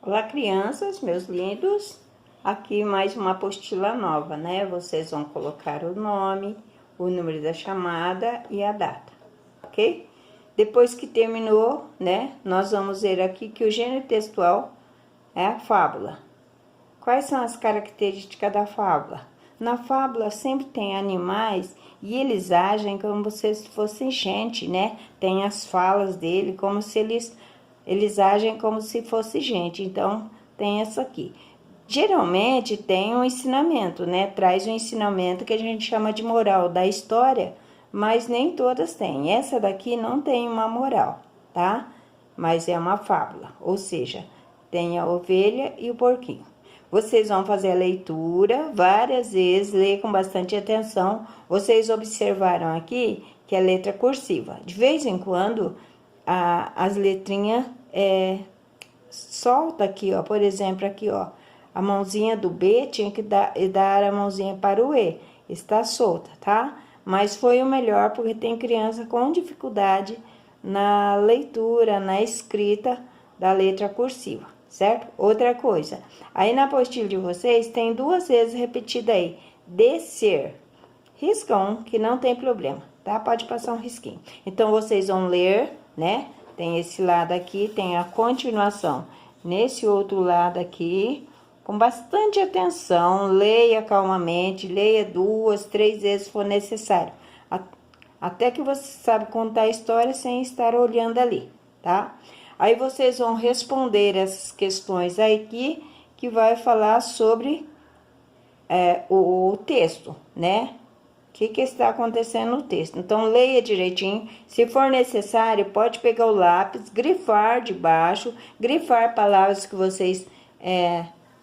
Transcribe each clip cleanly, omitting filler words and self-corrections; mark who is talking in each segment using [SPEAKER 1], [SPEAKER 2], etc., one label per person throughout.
[SPEAKER 1] Olá, crianças, meus lindos. Aqui mais uma apostila nova, né? Vocês vão colocar o nome, o número da chamada e a data, ok? Depois que terminou, né? Nós vamos ver aqui que o gênero textual é a fábula. Quais são as características da fábula? Na fábula sempre tem animais e eles agem como se fossem gente, né? Tem as falas dele como se eles agem como se fosse gente. Então, tem essa aqui. Geralmente tem um ensinamento, né? Traz um ensinamento que a gente chama de moral da história, mas nem todas têm. Essa daqui não tem uma moral, tá? Mas é uma fábula, ou seja, tem a ovelha e o porquinho. Vocês vão fazer a leitura várias vezes, ler com bastante atenção. Vocês observaram aqui que é letra cursiva. De vez em quando, as letrinhas solta aqui, ó. Por exemplo, aqui, ó. A mãozinha do B tinha que dar a mãozinha para o E. Está solta, tá? Mas foi o melhor porque tem criança com dificuldade na leitura, na escrita da letra cursiva, certo? Outra coisa, aí na apostila de vocês tem duas vezes repetida aí, descer. Risca um, que não tem problema, tá? Pode passar um risquinho. Então, vocês vão ler, né? Tem esse lado aqui, tem a continuação nesse outro lado aqui, com bastante atenção, leia calmamente, leia 2, 3 vezes se for necessário. Até que você sabe contar a história sem estar olhando ali, tá? Aí vocês vão responder essas questões aqui, que vai falar sobre o texto, né? O que está acontecendo no texto. Então, leia direitinho. Se for necessário, pode pegar o lápis, grifar debaixo, grifar palavras que vocês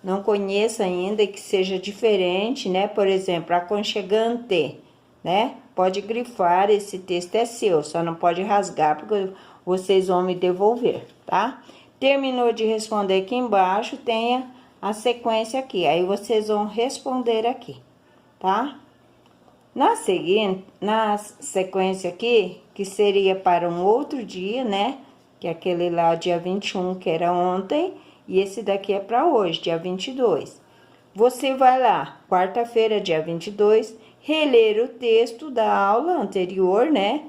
[SPEAKER 1] não conheçam ainda e que seja diferente, né? Por exemplo, aconchegante, né? Pode grifar, esse texto é seu, só não pode rasgar, porque vocês vão me devolver, tá? Terminou de responder aqui embaixo, tenha a sequência aqui. Aí, vocês vão responder aqui, tá? Na sequência aqui, que seria para um outro dia, né? Que é aquele lá, dia 21, que era ontem. E esse daqui é para hoje, dia 22. Você vai lá, quarta-feira, dia 22, reler o texto da aula anterior, né?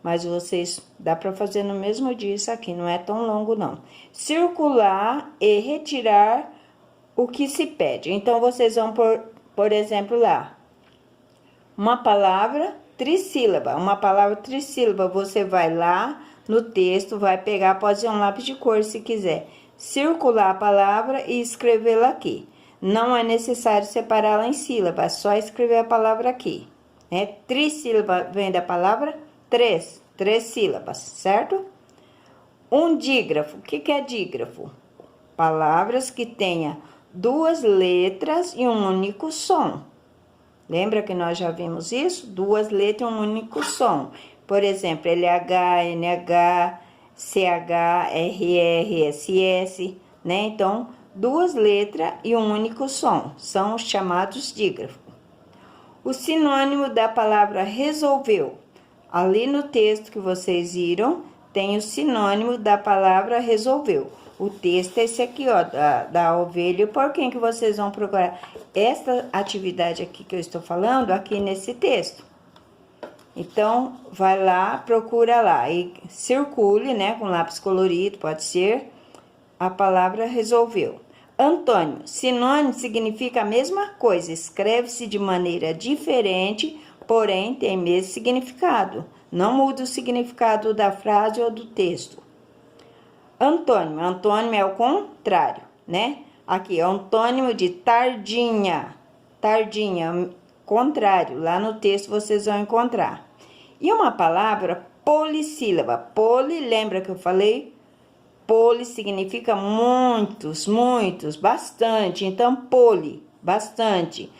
[SPEAKER 1] Mas vocês, dá para fazer no mesmo dia isso aqui, não é tão longo não. Circular e retirar o que se pede. Então, vocês vão, por exemplo, lá. Uma palavra trissílaba, você vai lá no texto, vai pegar, pode ser um lápis de cor se quiser, circular a palavra e escrevê-la aqui. Não é necessário separá-la em sílabas, só escrever a palavra aqui, né? Trissílaba vem da palavra três sílabas, certo? Um dígrafo, o que é dígrafo? Palavras que tenha duas letras e um único som. Lembra que nós já vimos isso? Duas letras e um único som. Por exemplo, LH, NH, CH, RR, SS, né? Então, duas letras e um único som. São os chamados dígrafos. O sinônimo da palavra resolveu. Ali no texto que vocês viram, tem o sinônimo da palavra resolveu. O texto é esse aqui, ó, da ovelha e o porquinho, que vocês vão procurar. Esta atividade aqui que eu estou falando, aqui nesse texto. Então, vai lá, procura lá e circule, né, com lápis colorido, pode ser, a palavra resolveu. Antônimo, sinônimo significa a mesma coisa, escreve-se de maneira diferente, porém tem mesmo significado. Não muda o significado da frase ou do texto. Antônimo, antônimo é o contrário, né? Aqui, antônimo de tardinha, tardinha, contrário, lá no texto vocês vão encontrar. E uma palavra polissílaba, poli, lembra que eu falei? Poli significa muitos, muitos, bastante, então poli, bastante.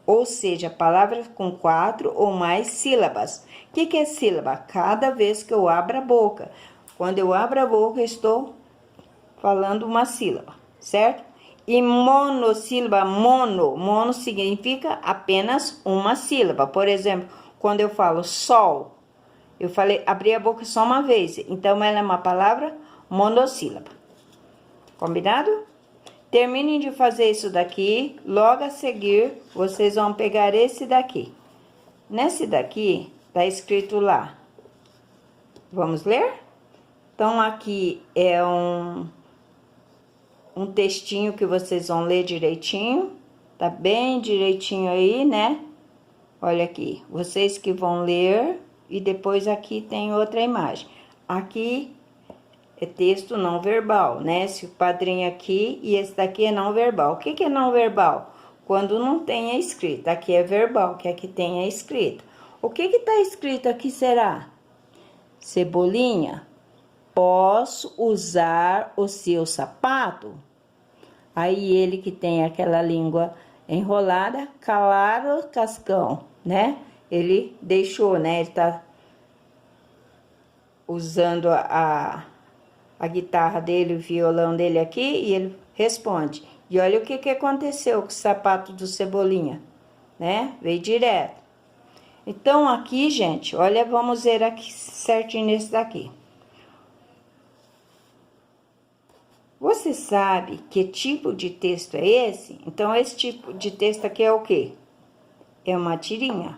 [SPEAKER 1] Ou seja, palavras com 4 ou mais sílabas. O que é sílaba? Cada vez que eu abro a boca. Quando eu abro a boca, eu estou falando uma sílaba, certo? E monossílaba, mono significa apenas uma sílaba. Por exemplo, quando eu falo sol, eu falei, abri a boca só uma vez. Então, ela é uma palavra monossílaba. Combinado? Terminem de fazer isso daqui, logo a seguir, vocês vão pegar esse daqui. Nesse daqui, tá escrito lá. Vamos ler? Então, aqui é um textinho que vocês vão ler direitinho. Tá bem direitinho aí, né? Olha aqui, vocês que vão ler e depois aqui tem outra imagem. Aqui é texto não verbal, né? Esse padrinho aqui e esse daqui é não verbal. O que que é não verbal? Quando não tem a escrita. Aqui é verbal, que aqui tem a escrita. O que que tá escrito aqui será? Cebolinha, posso usar o seu sapato? Aí ele que tem aquela língua enrolada, calar o cascão, né? Ele deixou, né? Ele tá usando a guitarra dele, o violão dele aqui, e ele responde. E olha o que que aconteceu com o sapato do Cebolinha, né? Veio direto. Então, aqui, gente, olha, vamos ver aqui certinho nesse daqui. Você sabe que tipo de texto é esse? Então, esse tipo de texto aqui é o quê? É uma tirinha.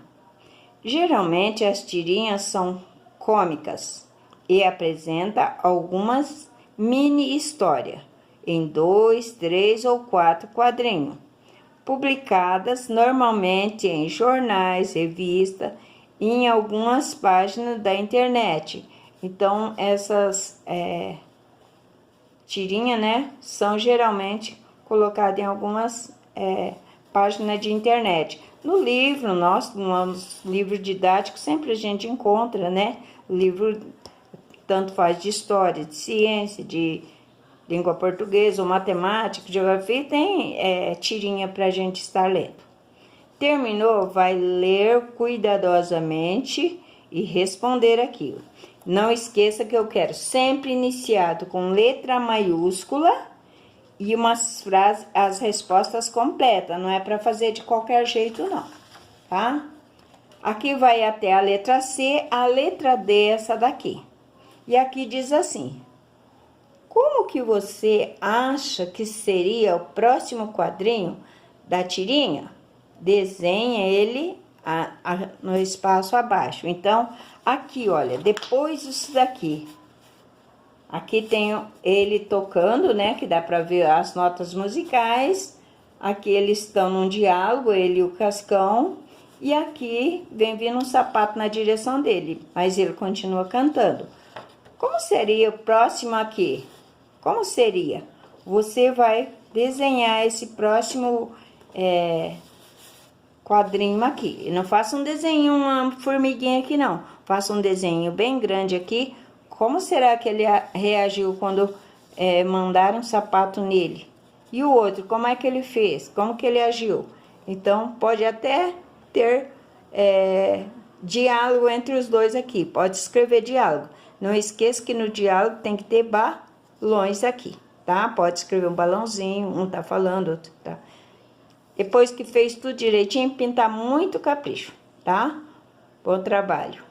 [SPEAKER 1] Geralmente, as tirinhas são cômicas e apresenta algumas mini histórias em 2, 3 ou 4 quadrinhos, publicadas normalmente em jornais, revistas e em algumas páginas da internet. Então, essas tirinhas, né, são geralmente colocadas em algumas páginas de internet. No livro, nos livros didáticos, sempre a gente encontra, né, livro tanto faz de história, de ciência, de língua portuguesa ou matemática, geografia, tem tirinha para a gente estar lendo. Terminou? Vai ler cuidadosamente e responder aquilo. Não esqueça que eu quero sempre iniciado com letra maiúscula e umas frases, as respostas completas. Não é para fazer de qualquer jeito, não, tá? Aqui vai até a letra C, a letra D é essa daqui. E aqui diz assim: como que você acha que seria o próximo quadrinho da tirinha? Desenha ele no espaço abaixo. Então, aqui, olha, depois disso daqui, aqui tem ele tocando, né, que dá para ver as notas musicais. Aqui eles estão num diálogo, ele e o Cascão. E aqui vem vindo um sapato na direção dele, mas ele continua cantando. Como seria o próximo aqui? Como seria? Você vai desenhar esse próximo quadrinho aqui. Não faça um desenho, uma formiguinha aqui, não. Faça um desenho bem grande aqui. Como será que ele reagiu quando mandaram um sapato nele? E o outro, como é que ele fez? Como que ele agiu? Então, pode até ter diálogo entre os dois aqui. Pode escrever diálogo. Não esqueça que no diálogo tem que ter balões aqui, tá? Pode escrever um balãozinho, um tá falando, outro tá. Depois que fez tudo direitinho, pintar muito capricho, tá? Bom trabalho.